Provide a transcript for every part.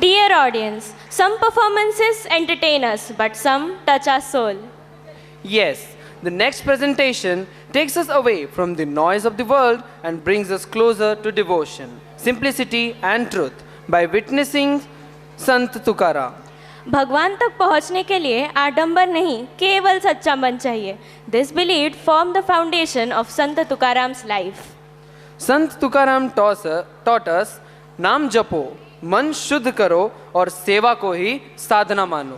Dear audience, some performances entertain us, but some touch our soul. Yes, the next presentation takes us away from the noise of the world and brings us closer to devotion, simplicity and truth by witnessing Sant Tukaram. भगवान तक पहुंचने के लिए आडंबर नहीं, केवल सच्चा मन चाहिए. This belief formed the foundation of Sant Tukaram's life. Sant Tukaram taught us, नाम जपो, मन शुद्ध करो और सेवा को ही साधना मानो.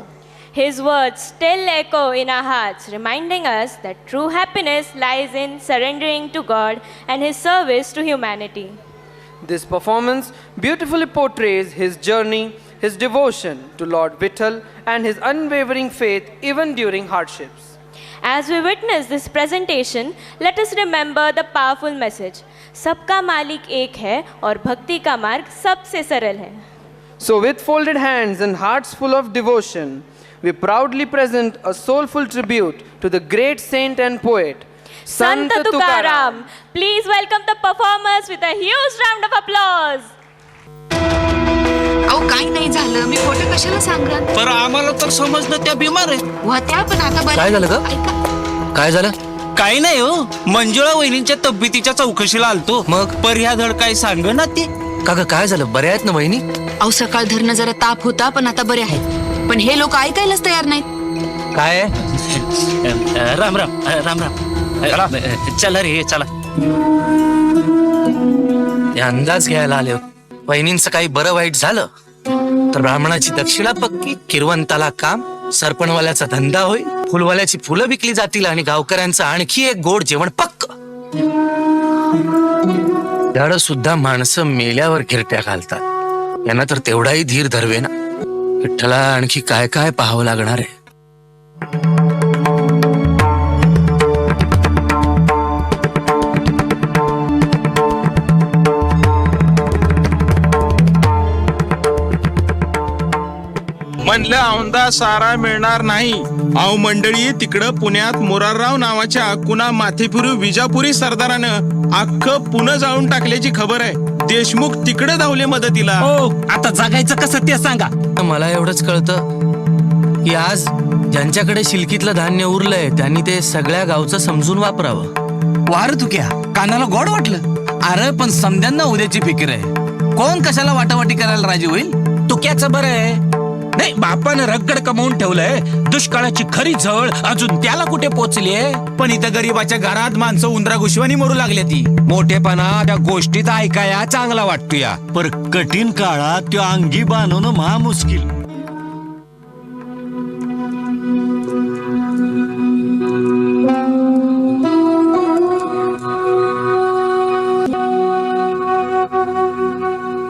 His words still echo in our hearts, reminding us that true happiness lies in surrendering to God and His service to humanity. This performance beautifully portrays his journey, his devotion to Lord Vitthal and his unwavering faith even during hardships. As we witness this presentation, let us remember the powerful message. सबका मालिक एक है और भक्ति का मार्ग सबसे सरल है. So with folded hands and hearts full of devotion, we proudly present a soulful tribute to the great saint and poet, Sant Tukaram. Please welcome the performers with a huge round of applause. अहो काय नाही झालं, मी खोटं कशाला सांगणार. पर आम्हाला तर समजलं त्या बिमार आहे. होत्या पण आता बरं. काय झालं ग? ऐका. काय झालं? काही नाही हो, मंजुळा वहिनींच्या तब्येतीच्या चौकशीला आलतो. मग? पर ह्या धड काय सांग ना ते. का काय झालं? बऱ्या आहेत ना वहिनी? अहो सकाळ धरणं जरा ताप होता पण आता बरे आहेत. पण हे लोक ऐकायलाच तयार नाहीत. काय राम राम राम राम. चला रे चला. हे अंदाज घ्यायला आले होते. वहिनींचं काही बरं वाईट झालं तर ब्राह्मणाची दक्षिणा पक्की, किरवंताला काम, सरपणवाल्याचा धंदा होईल, फुलवाल्याची फुलं विकली जातील आणि गावकऱ्यांचं आणखी एक गोड जेवण पक्क. झाड सुद्धा माणसं मेल्यावर किरट्या घालतात, यांना तर तेवढाही धीर धरवेना. विठ्ठला आणखी काय काय पाहावं लागणार आहे. म्हणलं औंधा सारा मिळणार नाही. अहो मंडळी, तिकडं पुण्यात मोरारराव नावाच्या कुणा माथेफिरू विजापुरी सरदारानं अख्खं पुणे जाळून टाकल्याची खबर आहे. देशमुख तिकडे धावले मदतीला. हो, आता जगायचं कसं ते सांगा. मला एवढंच कळतं की आज ज्यांच्याकडे शिलकीतलं धान्य उरलंय त्यांनी ते सगळ्या गावचं समजून वापरावं. वार तुक्या कानाला गोड वाटलं. अरे पण समद्यांना उद्याची फिकीर आहे. कोण कशाला वाटावाटी करायला राजी होईल. तुक्याचं बरं आहे. नाही, बापानं रगड कमावून ठेवलंय. दुष्काळाची खरी झळ अजून त्याला कुठे पोचलीये. पण इथं गरीबाच्या घरात माणसं उंदरा घुशवानी मरू लागले. ती मोठेपणा त्या गोष्टीत ऐकाया चांगला वाटतो या. पर कठीण काळात त्यो अंगी बांधणं महा मुश्किल.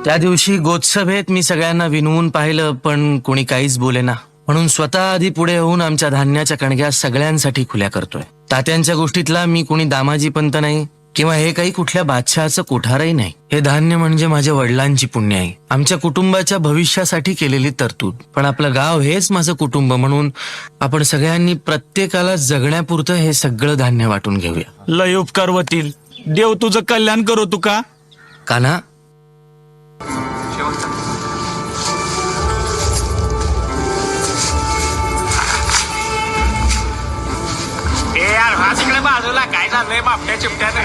त्या दिवशी गोत्सभेत मी सगळ्यांना विनवून पाहिलं पण कोणी काहीच बोलेना. म्हणून स्वतः आधी पुढे होऊन आमच्या धान्याच्या कणग्या सगळ्यांसाठी खुल्या करतोय. तात्यांच्या गोष्टीतला मी कोणी दामाजी पंत नाही किंवा हे काही कुठल्या बादशहाचं कोठारही नाही. हे धान्य म्हणजे माझ्या वडिलांची पुण्य आहे, आमच्या कुटुंबाच्या भविष्यासाठी केलेली तरतूद. पण आपलं गाव हेच माझं कुटुंब म्हणून आपण सगळ्यांनी प्रत्येकाला जगण्यापुरतं हे सगळं धान्य वाटून घेऊया. लय उपकार होतील. देव तुझं कल्याण करो. तुका कान्हा, बाजूला काय झालंय बापट्या चिमट्याने.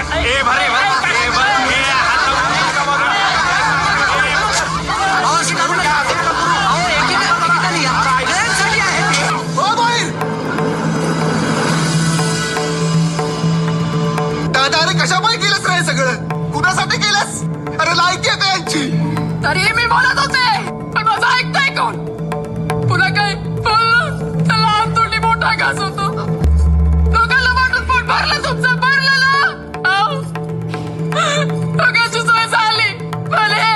दादा, अरे कशामुळे केलंस रे सगळं? कुणासाठी केलंस? अरे लायकी आहे यांची. तरी मी बोलत होते पण माझं ऐकताय कोण? पुन्हा काय बोललं तर लहान तोंडी मोठा घास होतो. लोकांना वाटून पोट भरलं, तुमचं भरलं ना. लोकांची सोय झाली. पण हे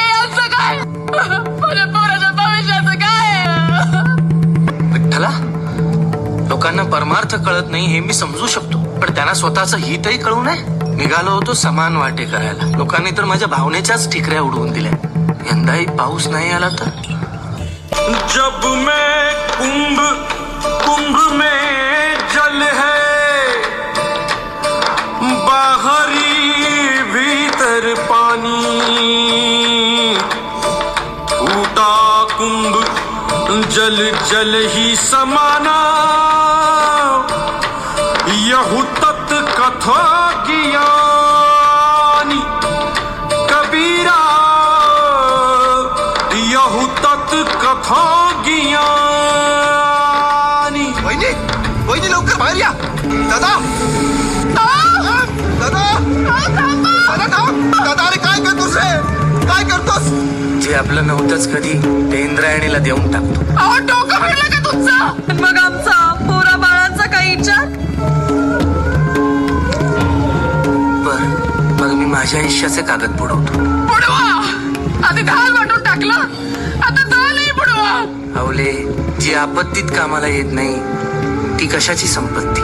यांचं काय? माझ्या पोराच्या भविष्याचं काय? विठ्ठला, लोकांना परमार्थ कळत नाही हे मी समजू शकतो, पण त्यांना स्वतःचं हितही कळू नये. निघालो होतो समान वाटे करायला. लोकांनी तर माझ्या भावनेच्याच ठिकऱ्या उडवून दिल्या. यंदाही पाऊस नाही आला तर. जब मैं कुंभ कुंभ में जल है, बाहरी भीतर पानी, फूटा कुंभ जल जल ही समाना यहु तत् कथा ज्ञानी कबीरा यहु तत् कथा ज्ञानी. वहिनी वहिनी लवकर बाहेर या. दादा दादा दादा दादा अरे काय करतोस रे, काय करतोस? जे आपलं नव्हतंच कधी ते इंद्रायणीला देऊन टाकतो. अहो डोकं फिरलं का तुमचं? मग आमचा पोरा बाळांचा काही विचार? बर मग मी माझ्या आयुष्याचे कागद बुडवतो. बुडवा. आधी धाल वाटून टाकलं, आता धालही बुडवा. अवले जी आपत्तीत कामाला येत नाही ती कशाची संपत्ती.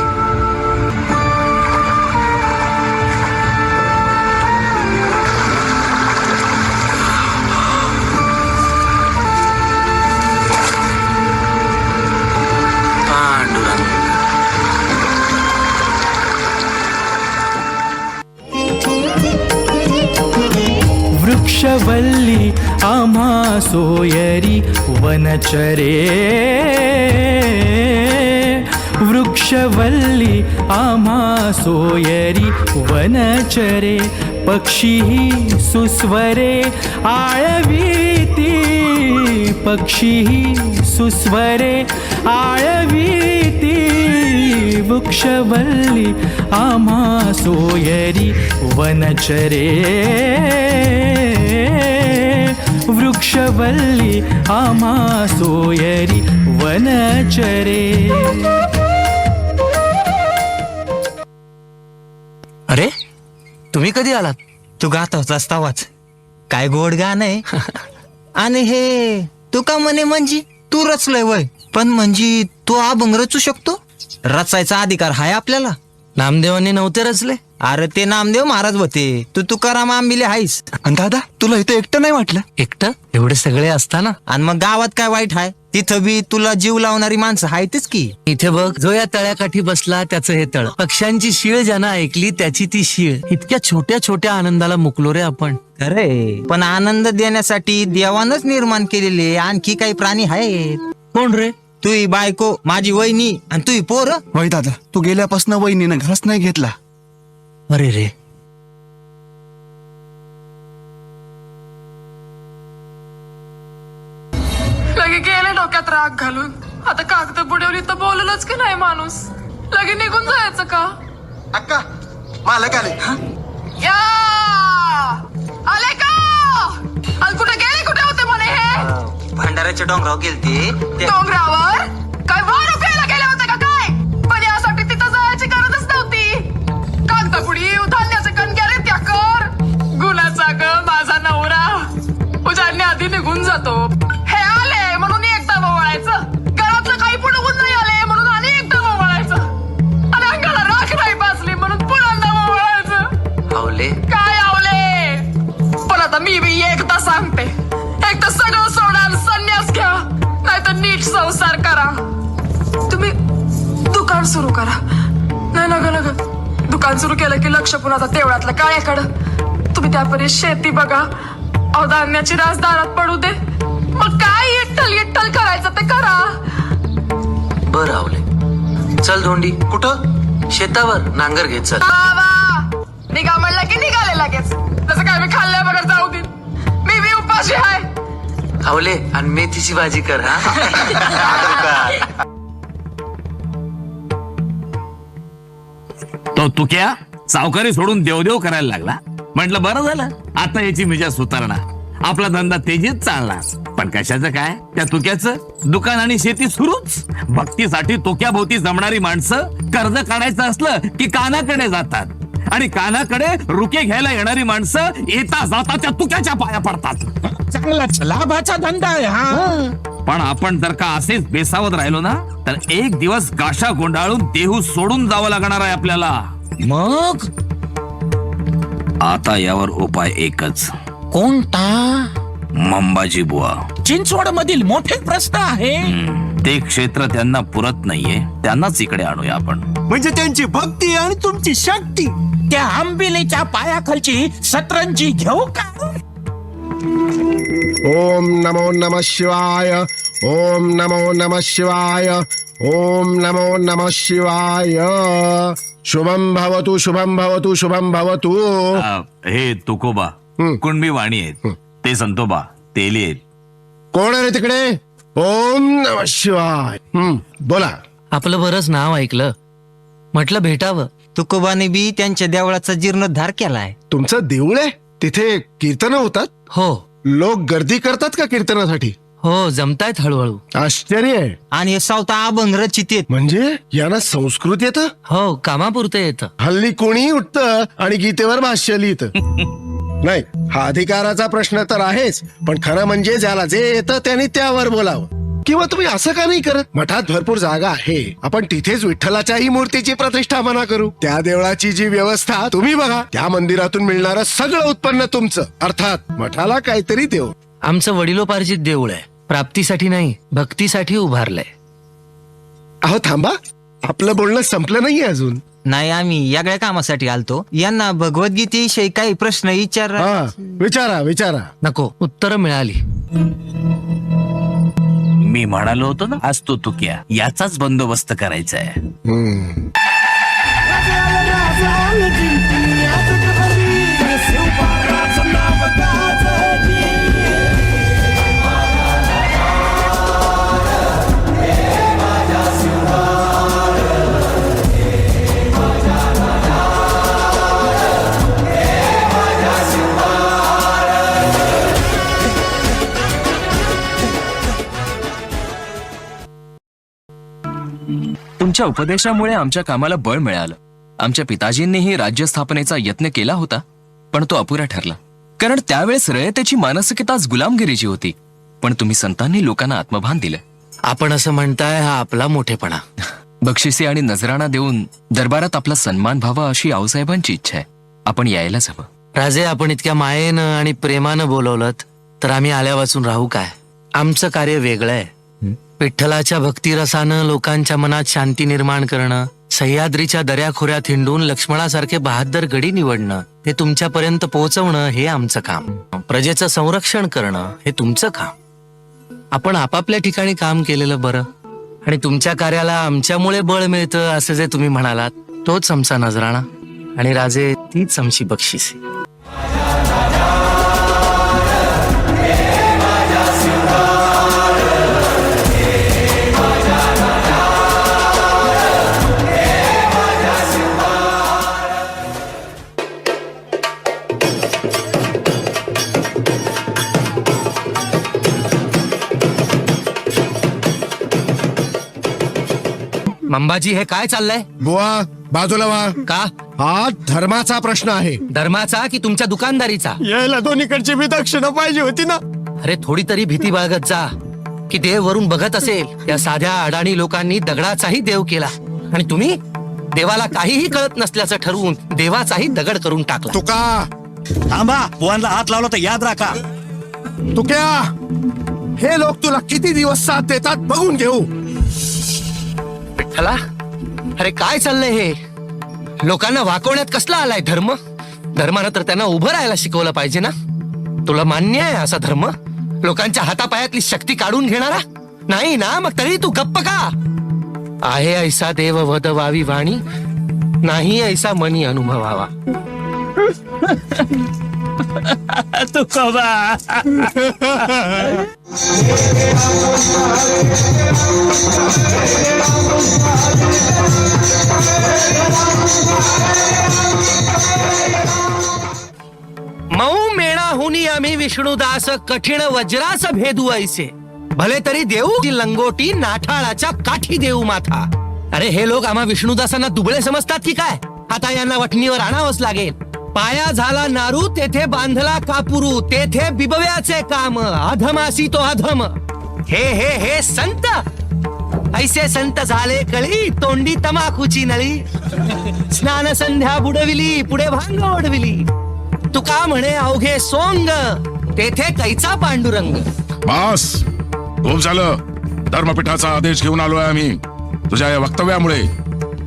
वृक्षवल्ली आम्हा सोयरी वनचरे. वृक्षवल्ली आम्हा सोयरी वनचरे. पक्षी सुस्वरे आळवीती. पक्षी सुस्वरे आळवीती. वृक्षवल्ली आम्हा सोयरी वनचरे. वृक्षवल्ली आम्हा सोयरी वनचरे. अरे तुम्ही कधी आलात? तू गात होतास तवाच. काय गोड गाणं आहे. आणि हे तू का म्हणे म्हणजे तू रचलंय वय, पण म्हणजे तू अभंग रचू शकतो? रचायचा अधिकार हाय आपल्याला. नामदेवांनी नव्हते रचले? अरे ते नामदेव महाराज होते, तू तुकाराम आंबिले हायस. आणि दादा तुला इथं एकटं नाही वाटलं? एकटं एवढे सगळे असताना? आणि मग गावात काय वाईट आहे? तिथं बी तुला जीव लावणारी माणसं आहेतच की. इथे बघ, जो या तळ्याकाठी बसला त्याचं हे तळ. पक्ष्यांची शीळ ज्यानं ऐकली त्याची ती शीळ. इतक्या छोट्या छोट्या आनंदाला मुकलो रे आपण. अरे पण आनंद देण्यासाठी देवानच निर्माण केलेले आणखी काही प्राणी आहेत. कोण रे? तुही बायको, माझी वहिनी आणि तुही पोर. वय दादा तू गेल्यापासून वहिनीनं घास नाही घेतला. अरे रे लगे गेले डोक्यात राग घालून. आता कागद बुडवली तर बोललंच की नाही माणूस. लगे निघून जायचं का? अक्का मालक आले. या आले का? आणि कुठे गेले, कुठे होते म्हणे हे? भंडाऱ्याच्या डोंगरावर गेलते. डोंगरावर काय वार प्यायला गेले होते का काय? पण यासाठी तिथं जायची गरजच नव्हती. कागदापुडी धान्याचे कणक्या रे त्या कर. गुणाचा ग माझा नवरा उजाडण्या आधी निघून जातो. हे आले म्हणून एकदा वळायचं. घरातलं काही पुढून नाही आले म्हणून आणि एकदा वळायचं. आणि अंगाला राख नाही पाचली म्हणून पुन्हा वळायचं. आवले काय आवले? पण आता मी बी एकदा सांगते, एक तर सगळं सोडा आणि संन्यास घ्या, नाही तर नीट संसार करा. तुम्ही दुकान सुरू करा. नाही नग दुकान सुरू केलं की लक्ष पुन्हा आता तेवढ्यातलं काळ्याकडं. तुम्ही त्यापरी शेती बघा. अहो धान्याची राजदारात पडू दे. मग काय इट्टल करायचं ते करा. बर आवले चल धोंडी. कुठं? शेतावर नांगर घे चल. निघा म्हणलं की निघाले लगेच. तसं काय मी खाल्ल्या बघत जाऊ दे. मी बी उपाशी आहे. आवले आणि मेथीची भाजी कर. हा तो तुक्या सावकारी सोडून देवदेव करायला लागला. म्हटलं बरं झालं, आता याची मिजा सुधारणा. आपला धंदा तेजीत चालणार. पण कशाचं काय? त्या तुक्याचं दुकान आणि शेती सुरूच. भक्तीसाठी तोक्याभोवती जमणारी माणसं कर्ज काढायचं असलं की कानाकडे जातात. आणि कानाकडे रुके घ्यायला येणारी माणसं येता जाता त्या तुक्याच्या पाया पडतात. चांगलाच लाभाचा धंदा आहे हा. पण आपण जर का असेच बेसावत राहिलो ना तर एक दिवस गाशा गोंडाळून देहू सोडून जावं लागणार आहे आपल्याला. मग आता यावर उपाय एकच. कोणता? मंबाजी बुवा. चिंचवड मधील मोठे प्रश्न आहे. ते क्षेत्र त्यांना पुरत नाहीये, त्यांनाच इकडे आणूया आपण. म्हणजे त्यांची भक्ती आणि तुमची शक्ती. त्या आंबिलेच्या पायाखालची सतरंजी घेऊ का? ओम नमो नमः शिवाय. ओम नमो नमः शिवाय. ओम नमो नमः शिवाय. शुभम भवतु शुभम भवतु शुभम भवतु. हे तुकोबा कुणबी वाणी आहेत ते संतोबा तेली आहेत. कोण आहे रे तिकडे? ओम नमः शिवाय. बोला. आपलं बरंच नाव ऐकलं, म्हटलं भेटावं. तुकोबाने बी त्यांच्या देवळाचा जीर्णोद्धार केलाय. तुमचं देऊळ आहे? तिथे कीर्तनं होतात? हो लोक गर्दी करतात का कीर्तनासाठी? हो, जमतायत हळूहळू. आश्चर्य आहे. आणि हे सावता अभंग रचित आहेत. म्हणजे यांना संस्कृत येतं? हो, कामापुरतं येतं. हल्ली कोणी उठतं आणि गीतेवर भाष्य लिहितं. नाही, हा अधिकाराचा प्रश्न तर आहेच, पण खरं म्हणजे ज्याला जे येतं त्यांनी त्यावर बोलावं. किंवा तुम्ही असं का नाही करत? मठात भरपूर जागा आहे, आपण तिथेच विठ्ठलाच्याही मूर्तीची प्रतिष्ठापना करू. त्या देवळाची जी व्यवस्था तुम्ही बघा. त्या मंदिरातून मिळणारं सगळं उत्पन्न तुमचं, अर्थात मठाला काहीतरी देऊ. आमचं वडिलोपार्जित देऊळ आहे, प्राप्तीसाठी नाही भक्तीसाठी उभारलंय. अहो थांबा, आपलं बोलणं संपलं नाहीये अजून. नाही, आम्ही यागळ्या कामासाठी आलतो. यांना भगवद्गीतेविषयी काही प्रश्न विचार. हा, विचारा विचारा. नको, उत्तरं मिळाली. मी म्हणालो होतो ना, आज तो तुक्या याचाच बंदोबस्त करायचा आहे. तुमच्या उपदेशामुळे आमच्या कामाला बळ मिळालं. आमच्या पिताजींनीही राज्य स्थापनेचा यत्न केला होता, पण तो अपुरा ठरला. कारण त्यावेळेस रयतेची मानसिकताच गुलामगिरीची होती. पण तुम्ही संतांनी लोकांना आत्मभान दिलं. आपण असं म्हणताय हा आपला मोठेपणा. बक्षिसे आणि नजराणा देऊन दरबारात आपला सन्मान व्हावा अशी आऊसाहेबांची इच्छा आहे. आपण यायलाच हवं. राजे, आपण इतक्या मायेनं आणि प्रेमानं बोलवलं तर आम्ही आल्या वाचून राहू काय? आमचं कार्य वेगळं आहे. विठ्ठलाच्या भक्तिरसानं लोकांच्या मनात शांती निर्माण करणं, सह्याद्रीच्या दऱ्याखोऱ्यात हिंडून लक्ष्मणासारखे बहादर गडी निवडणं, हे तुमच्यापर्यंत पोहोचवणं हे आमचं काम. प्रजेचं संरक्षण करणं हे तुमचं काम. आपण आपापल्या ठिकाणी काम केलेलं बरं. आणि तुमच्या कार्याला आमच्यामुळे बळ मिळतं असं जे तुम्ही म्हणालात, तोच आमचा नजराणा. आणि राजे, तीच आमची बक्षिसी. मंबाजी, हे काय चाललंय? बुवा, बाजूला व्हा. का? हा धर्माचा प्रश्न आहे. धर्माचा की तुमच्या दुकानदारीचा? यायला दोन्हीकडची बी दक्षिणा पाहिजे होती ना. अरे, थोडी तरी भीती बाळगत जा की देव वरून बघत असेल. या साध्या अडाणी लोकांनी दगडाचाही देव केला आणि तुम्ही देवाला काहीही कळत नसल्याचं ठरवून देवाचाही दगड करून टाकला. तुका थांबा, बुवांना हात लावला तर याद राखा. तुक्या, हे लोक तुला किती दिवस साथ देतात बघून घेऊ. विठ्ठला, अरे काय चाललंय हे? लोकांना वाकवण्यात कसला आलाय धर्म? धर्मानं तर त्यांना उभं राहायला शिकवलं पाहिजे ना. तुला मान्य आहे असा धर्म? लोकांच्या हातापायातली शक्ती काढून घेणारा नाही ना? मग तरी तू गप्प का? आहे ऐसा देव वदवावी वाणी, नाही ऐसा मनी अनुभवावा. तुकोबा, मऊ मेणाहुनी आम्ही विष्णुदास, कठीण वज्रास भेदू ऐसे. भले तरी देऊ ती लंगोटी, नाठाळाच्या काठी देऊ माथा. अरे, हे लोक आम्हा विष्णुदासांना दुबळे समजतात की काय? आता यांना वठणीवर आणावंच लागेल. पाया झाला नारू, तेथे बांधला कापुरू, तेथे बिबव्याचे काम, अधमासी तो अधम. हे हे हे संत, ऐसे संत झाले कळी, तोंडी तमाखूची नळी. स्नान संध्या बुडविली, पुढे भांग ओढविली. तुका म्हणे अवघे सोंग, तेथे कैचा पांडुरंग. बास, खूप झालं. धर्मपीठाचा आदेश घेऊन आलोय आम्ही. तुझ्या या वक्तव्यामुळे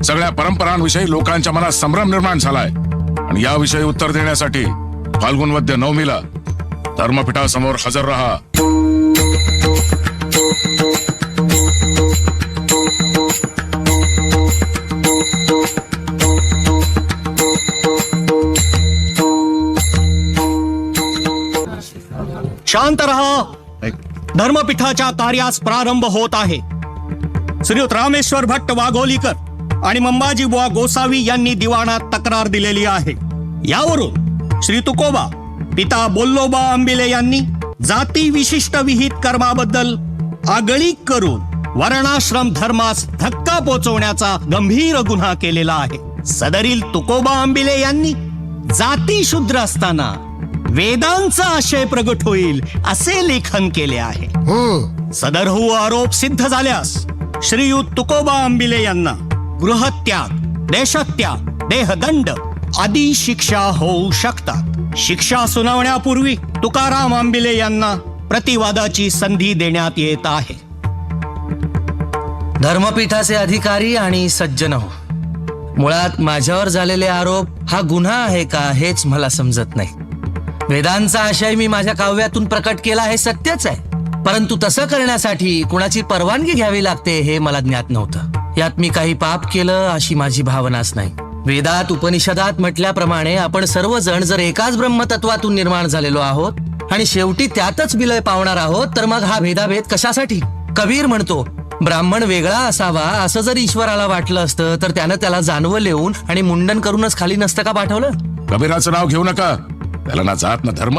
सगळ्या परंपरांविषयी लोकांच्या मनात संभ्रम निर्माण झालाय. आणि याविषयी उत्तर देण्यासाठी फाल्गुन वद्य 9मीला धर्मपीठासमोर हजर राहा. शांत रहा. धर्मपीठाच्या कार्यास प्रारंभ होत आहे. श्रीयुत रामेश्वर भट्ट वाघोलीकर आणि मंबाजी बुवा गोसावी यांनी दिवाणात तक्रार दिलेली आहे. यावरून श्री तुकोबा पिता बोल्लोबा आंबिले यांनी जाती विशिष्ट विहित कर्माबद्दल आगळीक करून वर्णाश्रम धर्मास धक्का पोचवण्याचा गंभीर गुन्हा केलेला आहे. सदरील तुकोबा आंबिले यांनी जाती शूद्र असताना वेदांचा आशय प्रगट होईल असे लेखन केले आहे. सदरहू आरोप सिद्ध झाल्यास श्रीयुत तुकोबा आंबिले यांना गृहत्याग, देशत्याग, देहदंड आदी शिक्षा होऊ शकतात. शिक्षा सुनावण्यापूर्वी तुकाराम आंबिले यांना प्रतिवादाची संधी देण्यात येत आहे. धर्मपीठाचे अधिकारी आणि सज्जन हो, मुळात माझ्यावर झालेले आरोप हा गुन्हा आहे का हेच मला समजत नाही. वेदांचा आशय मी माझ्या काव्यातून प्रकट केला हे सत्यच आहे, परंतु तसं करण्यासाठी कुणाची परवानगी घ्यावी लागते हे मला ज्ञात नव्हतं. यात मी काही पाप केलं अशी माझी भावनाच नाही. वेदात उपनिषदात म्हटल्याप्रमाणे आपण सर्वजण जर एकाच ब्रह्मतत्वातून निर्माण झालेलो आहोत आणि शेवटी त्यातच विलय पावणार आहोत, तर मग हा भेदाभेद कशासाठी? कबीर म्हणतो, ब्राह्मण वेगळा असावा असं जर ईश्वराला वाटलं असतं तर त्यानं त्याला जानवं लिहून आणि मुंडन करूनच खाली नसतं का पाठवलं? कबीराचं नाव घेऊ नका. त्याला ना जात ना धर्म.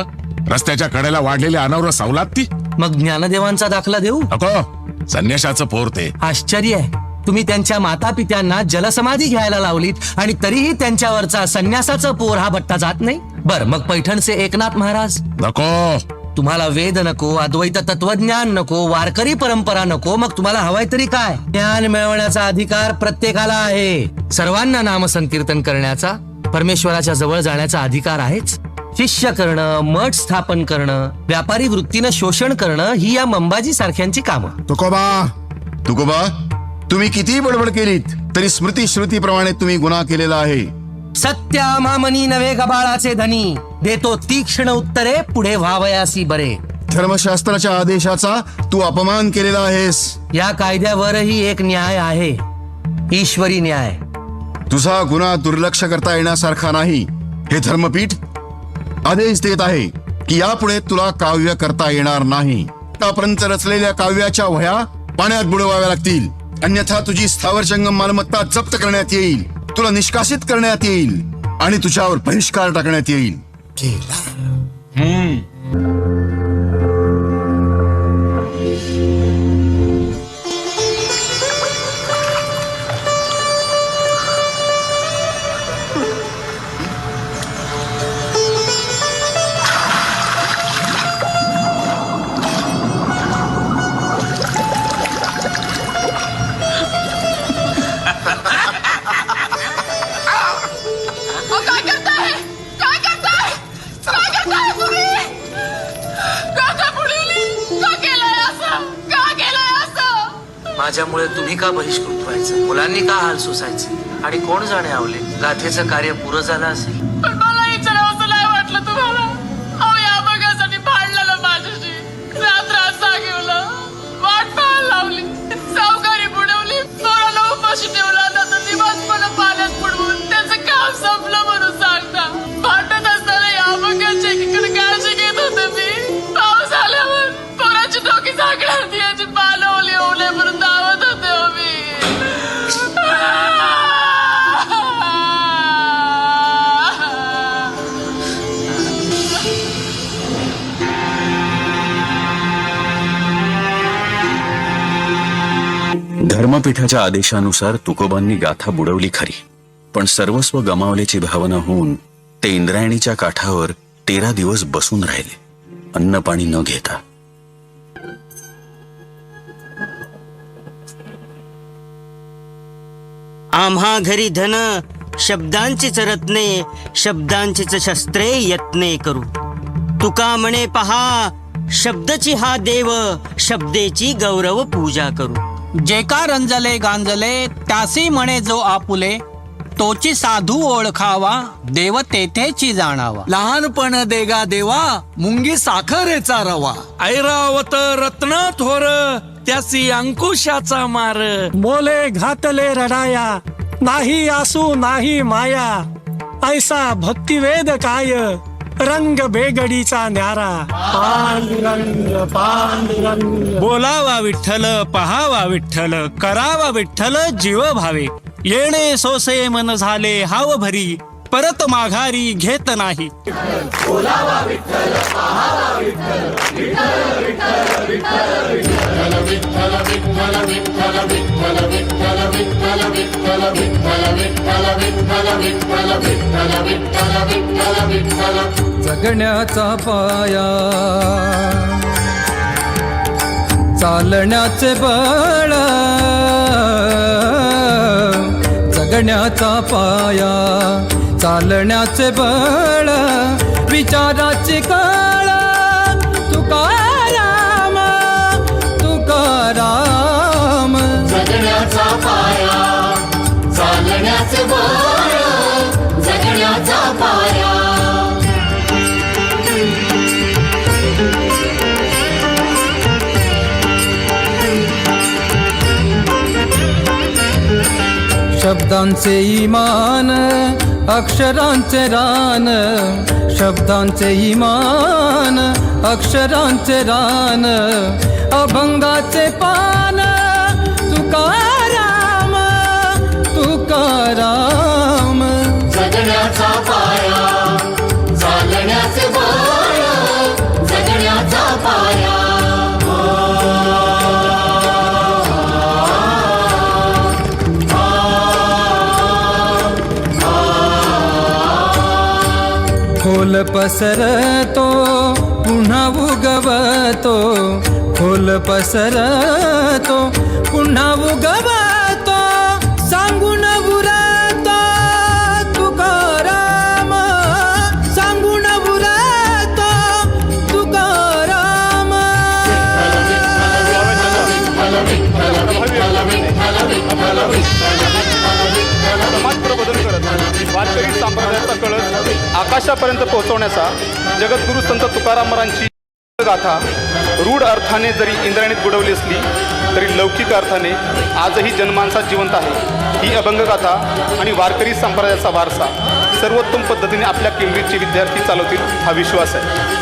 रस्त्याच्या कडेला वाढलेली अनावर सावलात ती. मग ज्ञानदेवांचा दाखला देऊ नको. संन्याशाचं पोर ते. आश्चर्य आहे, तुम्ही त्यांच्या माता पित्यांना जलसमाधी घ्यायला लावलीत आणि तरीही त्यांच्यावरचा संन्यासाचं पोर हा भट्टा जात नाही. बर, मग पैठणचे एकनाथ महाराज नको. तुम्हाला वेद नको, अद्वैत तत्वज्ञान नको, वारकरी परंपरा नको, मग तुम्हाला हवाय तरी काय? ज्ञान मिळवण्याचा अधिकार प्रत्येकाला आहे. सर्वांना नाम संकीर्तन करण्याचा, परमेश्वराच्या जवळ जाण्याचा अधिकार आहेच. शिष्य करणं, मठ स्थापन करणं, व्यापारी वृत्तीनं शोषण करणं ही या मंबाजी सारख्यांची कामं. तुकोबा, तुम्ही किती बडबड केलीत तरी स्मृती श्रुतीप्रमाणे तुम्ही गुन्हा केलेला आहे. सत्य मामनी नवे गबाळाचे धनी, देतो तीक्ष्ण उत्तरे पुढे व्हावयासी बरे. धर्मशास्त्राच्या आदेशाचा तू अपमान केलेला आहेस. या कायद्यावरही एक न्याय आहे, ईश्वरी न्याय. तुझा गुन्हा दुर्लक्ष करता येण्यासारखा नाही. हे धर्मपीठ आदेश देत आहे की यापुढे तुला काव्य करता येणार नाही. आतापर्यंत रचलेल्या काव्याच्या वह्या पाण्यात बुडवाव्या लागतील, अन्यथा तुझी स्थावर जंगम मालमत्ता जप्त करण्यात येईल, तुला निष्कासित करण्यात येईल आणि तुझ्यावर बहिष्कार टाकण्यात येईल. काय करताय? काय करताय? काय करताय तुम्ही? का बुडवली? का केलंय असं? का केलंय असं? माझ्यामुळे तुम्ही का बहिष्कृत व्हायचं? मुलांनी का हाल सोसायचे? आणि कोण जाणे आवले? गाथेचं कार्य पुरं झालं असेल. पण मला विचारावं नाही वाटलं तुम्हाला. अहो, या बघासाठी भांडलेलं माझ्याशी, रात्र जागवलं, वाट पाहायला लावली, सावकारी बुडवली, पोराला उपाशी ठेवला, आता दिवसपण पाण्यात बुडवून त्याचं काम संपलं म्हणून सांगता. भांडत असताना या बघाच्या एकीकडे काळजी घेत होते मी. पाऊस आल्यावर पोराची डोकी झाकण्यात याची पानं ओली होऊ नये म्हणून धावत होते हो मी. धर्मपीठाच्या आदेशानुसार तुकोबांनी गाथा बुडवली खरी, पण सर्वस्व गमावल्याची भावना होऊन ते इंद्रायणीच्या काठावर 13 दिवस बसून राहिले, अन्न पाणी न घेता. आम्हा घरी धन शब्दांचीच रत्ने, शब्दांचीच शस्त्रे यत्ने करू. तुका म्हणे पहा, शब्दची हा देव, शब्देची गौरव पूजा करू. जे का रंजले गांजले त्यासी म्हणे जो आपुले, तोची साधू ओळखावा देव तेथेची जाणावा. लहानपण देगा देवा मुंगी साखरेचा रवा. ऐरावत रत्न थोर त्यासी अंकुशाचा मार. बोले घातले रडाया नाही आसू नाही माया. ऐसा भक्तिवेद काय रंग बेगडीचा न्यारा. पांडुरंग पांडुरंग. बोलावा विठ्ठल पहावा विठ्ठल करावा विठ्ठल जीव भावे. येणे सोसे मन झाले हाव भरी परत माघारी घेत नाही. जगण्याचा पाया चालण्याचे बळ. जगण्याचा पाया चालण्याचे बळ विचाराची कळ. तुकाराम तुकाराम. जगण्याचा पाया चालण्याचे बळ. जगण्याचा पाया. शब्दांचे इमान अक्षरांचे रान. शब्दांचे इमान अक्षरांचे रान. अभंगाचे पान तुकाराम तुकाराम. जगण्याचा पाया चालण्याचे बळ. जगण्याचा पाया. खोल पसरतो पुन्हा उगवतो. खोल पसरतो पुन्हा उगवतो. सांगून उरतो तुकाराम. सांगून उरतो तुकाराम. बदल करत वारकरी संप्रदायाचा कळस आकाशापर्यंत पोहोचवण्याचा जगद्गुरु संत तुकाराम महाराजांची गाथा रूढ अर्थाने जरी इंद्रायणीत बुडवली असली तरी लौकिक अर्थाने आजही जनमानसात जिवंत आहे. ही अभंग गाथा आणि वारकरी संप्रदायाचा वारसा सर्वोत्तम पद्धतीने आपल्या केंब्रिजचे विद्यार्थी चालवतील हा विश्वास आहे.